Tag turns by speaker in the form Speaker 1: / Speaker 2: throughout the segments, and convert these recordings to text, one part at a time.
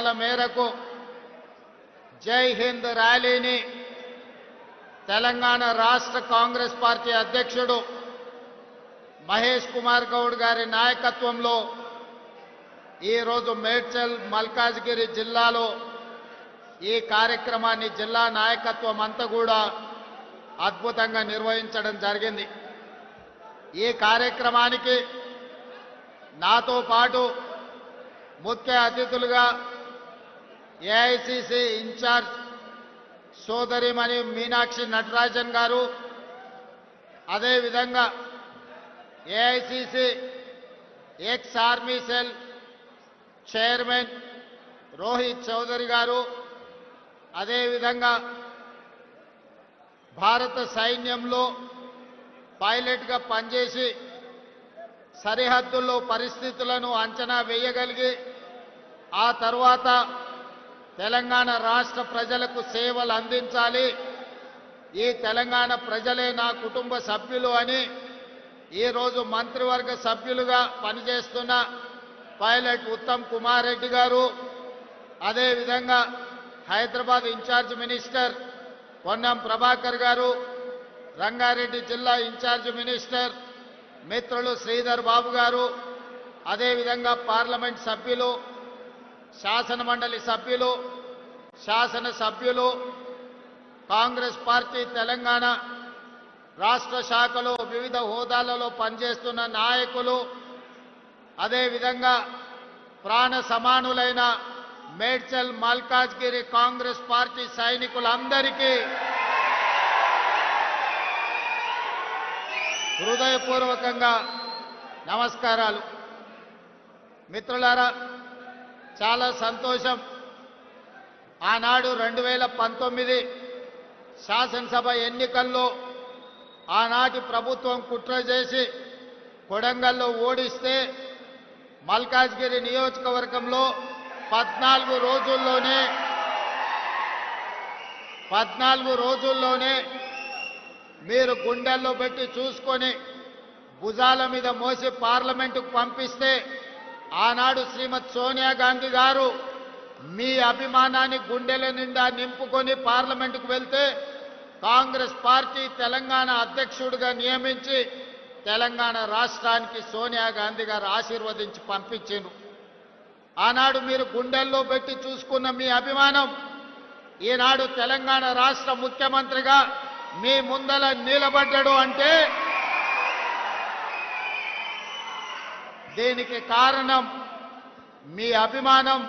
Speaker 1: ఆదేశాల మేరకు జై హింద్ ర్యాలీని తెలంగాణ రాష్ట్ర కాంగ్రెస్ పార్టీ అధ్యక్షుడు మహేష్ కుమార్ గౌడ్ గారి నాయకత్వంలో ఈరోజు మేడ్చల్ మల్కాజ్గిరి జిల్లాలో ఈ కార్యక్రమాన్ని జిల్లా నాయకత్వం అంతా కూడా అద్భుతంగా నిర్వహించడం జరిగింది. ఈ కార్యక్రమానికి నాతో పాటు ముఖ్య అతిథులుగా ఏఐసిసి ఇన్ఛార్జ్ సోదరిమణి మీనాక్షి నటరాజన్ గారు, అదేవిధంగా AICC ex army cell chairman Rohit Chaudhary గారు, అదేవిధంగా భారత సైన్యంలో పైలట్గా పనిచేసి సరిహద్దుల్లో పరిస్థితులను అంచనా వేయగలిగి ఆ తర్వాత తెలంగాణ రాష్ట్ర ప్రజలకు సేవలు అందించాలి, ఈ తెలంగాణ ప్రజలే నా కుటుంబ సభ్యులు అని ఈరోజు మంత్రివర్గ సభ్యులుగా పనిచేస్తున్న పైలట్ ఉత్తమ్ కుమార్ రెడ్డి గారు, అదేవిధంగా హైదరాబాద్ ఇన్ఛార్జ్ మినిస్టర్ పొన్నం ప్రభాకర్ గారు, రంగారెడ్డి జిల్లా ఇన్ఛార్జ్ మినిస్టర్ మిత్రులు శ్రీధర్ బాబు గారు, అదేవిధంగా పార్లమెంట్ సభ్యులు, శాసన మండలి సభ్యులు, శాసన సభ్యులు, కాంగ్రెస్ పార్టీ తెలంగాణ రాష్ట్ర శాఖలో వివిధ హోదాలలో పనిచేస్తున్న నాయకులు, అదేవిధంగా ప్రాణ సమానులైన మేడ్చల్ మల్కాజ్గిరి కాంగ్రెస్ పార్టీ సైనికులందరికీ హృదయపూర్వకంగా నమస్కారాలు. మిత్రులారా, చాలా సంతోషం. ఆనాడు 2019 శాసనసభ ఎన్నికల్లో ఆనాటి ప్రభుత్వం కుట్ర చేసి కొడంగల్లో ఓడిస్తే మల్కాజ్గిరి నియోజకవర్గంలో 14 రోజుల్లోనే మీరు గుండెల్లో పెట్టి చూసుకొని భుజాల మీద మోసి పార్లమెంటుకు పంపిస్తే ఆనాడు శ్రీమతి సోనియా గాంధీ గారు మీ అభిమానాన్ని గుండెల నిండా నింపుకొని పార్లమెంటుకు వెళ్తే కాంగ్రెస్ పార్టీ తెలంగాణ అధ్యక్షుడిగా నియమించి తెలంగాణ రాష్ట్రానికి సోనియా గాంధీ గారు ఆశీర్వదించి పంపించారు. ఆనాడు మీరు గుండెల్లో పెట్టి చూసుకున్న మీ అభిమానం ఈనాడు తెలంగాణ రాష్ట్ర ముఖ్యమంత్రిగా మీ ముందల నిలబడ్డాడు అంటే దీనికి కారణం మీ అభిమానం,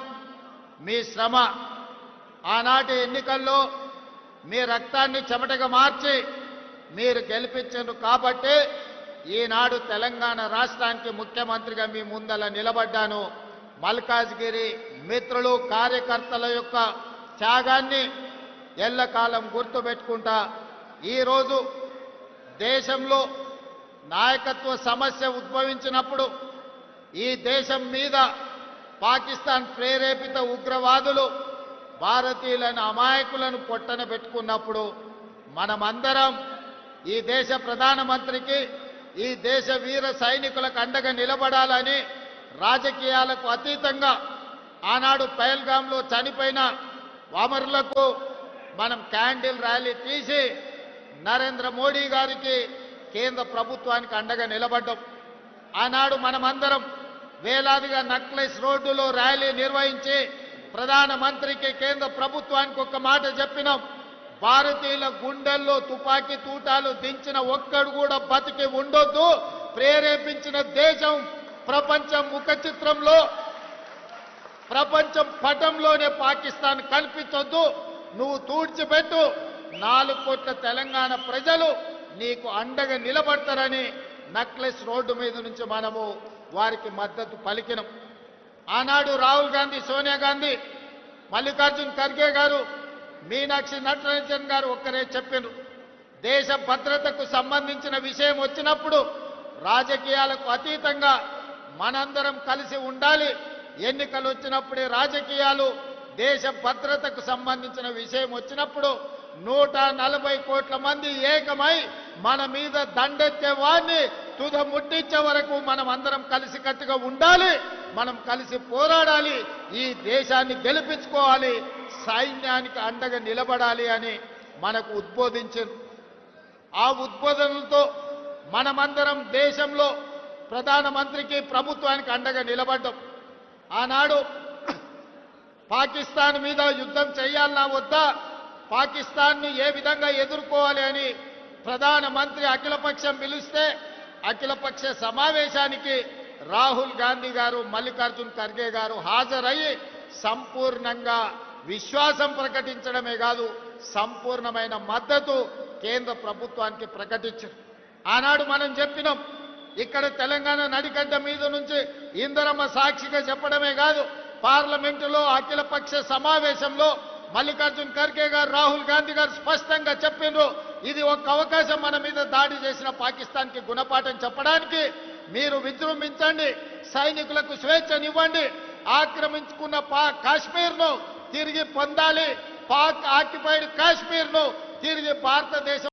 Speaker 1: మీ శ్రమ. ఆనాటి ఎన్నికల్లో మీ రక్తాన్ని చెమటగా మార్చి మీరు గెలిపించారు కాబట్టి ఈనాడు తెలంగాణ రాష్ట్రానికి ముఖ్యమంత్రిగా మీ ముందల నిలబడ్డాను. మల్కాజ్గిరి మిత్రులు కార్యకర్తల యొక్క త్యాగాన్ని ఎల్లకాలం గుర్తుపెట్టుకుంటా ఈరోజు దేశంలో నాయకత్వ సమస్య ఉద్భవించినప్పుడు ఈ దేశం మీద పాకిస్తాన్ ప్రేరేపిత ఉగ్రవాదులు భారతీయులను అమాయకులను పొట్టన పెట్టుకున్నప్పుడు మనమందరం ఈ దేశ ప్రధానమంత్రికి ఈ దేశ వీర సైనికులకు అండగా నిలబడాలని రాజకీయాలకు అతీతంగా ఆనాడు పహల్గాంలో చనిపోయిన అమరులకు మనం క్యాండిల్ ర్యాలీ తీసి నరేంద్ర మోడీ గారికి కేంద్ర ప్రభుత్వానికి అండగా నిలబడ్డాం. ఆనాడు మనమందరం వేలాదిగా నక్లెస్ రోడ్డులో ర్యాలీ నిర్వహించి ప్రధానమంత్రికి కేంద్ర ప్రభుత్వానికి ఒక మాట చెప్పినాం, భారతీయుల గుండెల్లో తుపాకీ తూటాలు దించిన ఒక్కడు కూడా బతికి ఉండొద్దు, ప్రేరేపించిన దేశం ప్రపంచం ముఖ చిత్రంలో ప్రపంచం పటంలోనే పాకిస్తాన్ కల్పించొద్దు, నువ్వు తూడ్చిపెట్టు, 4 కోట్ల తెలంగాణ ప్రజలు నీకు అండగా నిలబడతారని నక్లెస్ రోడ్డు మీద నుంచి మనము వారికి మద్దతు పలికినాం. ఆనాడు రాహుల్ గాంధీ, సోనియా గాంధీ, మల్లికార్జున్ ఖర్గే గారు, మీనాక్షి నటరాజన్ గారు ఒక్కరే చెప్పారు, దేశ భద్రతకు సంబంధించిన విషయం వచ్చినప్పుడు రాజకీయాలకు అతీతంగా మనందరం కలిసి ఉండాలి, ఎన్నికలు వచ్చినప్పుడే రాజకీయాలు, దేశ భద్రతకు సంబంధించిన విషయం వచ్చినప్పుడు 140 కోట్ల మంది ఏకమై మన మీద దండెత్తే వాడిని తుద ముట్టించే వరకు మనం అందరం కలిసికట్టుగా ఉండాలి, మనం కలిసి పోరాడాలి, ఈ దేశాన్ని గెలిపించుకోవాలి, సైన్యానికి అండగా నిలబడాలి అని మనకు ఉద్బోధించారు. ఆ ఉద్బోధనలతో మనమందరం దేశంలో ప్రధానమంత్రికి ప్రభుత్వానికి అండగా నిలబడ్డాం. ఆనాడు పాకిస్తాన్ మీద యుద్ధం చేయాలన్నా వద్దా, పాకిస్తాన్ను ఏ విధంగా ఎదుర్కోవాలి అని ప్రధానమంత్రి అఖిలపక్షం పిలిస్తే అఖిలపక్ష సమావేశానికి రాహుల్ గాంధీ గారు, మల్లికార్జున్ ఖర్గే గారు హాజరయ్యి సంపూర్ణంగా విశ్వాసం ప్రకటించడమే కాదు, సంపూర్ణమైన మద్దతు కేంద్ర ప్రభుత్వానికి ప్రకటించారు. ఆనాడు మనం చెప్పినాం, ఇక్కడ తెలంగాణ నడిగడ్డ మీద నుంచి ఇందిరమ్మ సాక్షిగా చెప్పడమే కాదు, పార్లమెంటులో అఖిలపక్ష సమావేశంలో మల్లికార్జున్ ఖర్గే గారు, రాహుల్ గాంధీ గారు స్పష్టంగా చెప్పిండ్రు, ఇది ఒక అవకాశం మన మీద దాడి చేసిన పాకిస్తాన్కి గుణపాఠం చెప్పడానికి. మీరు విజృంభించండి, సైనికులకు స్వేచ్ఛనివ్వండి, ఆక్రమించుకున్న కాశ్మీర్ను తిరిగి పొందాలి, పాక్ ఆక్యుపైడ్ కాశ్మీర్ను తిరిగి భారతదేశం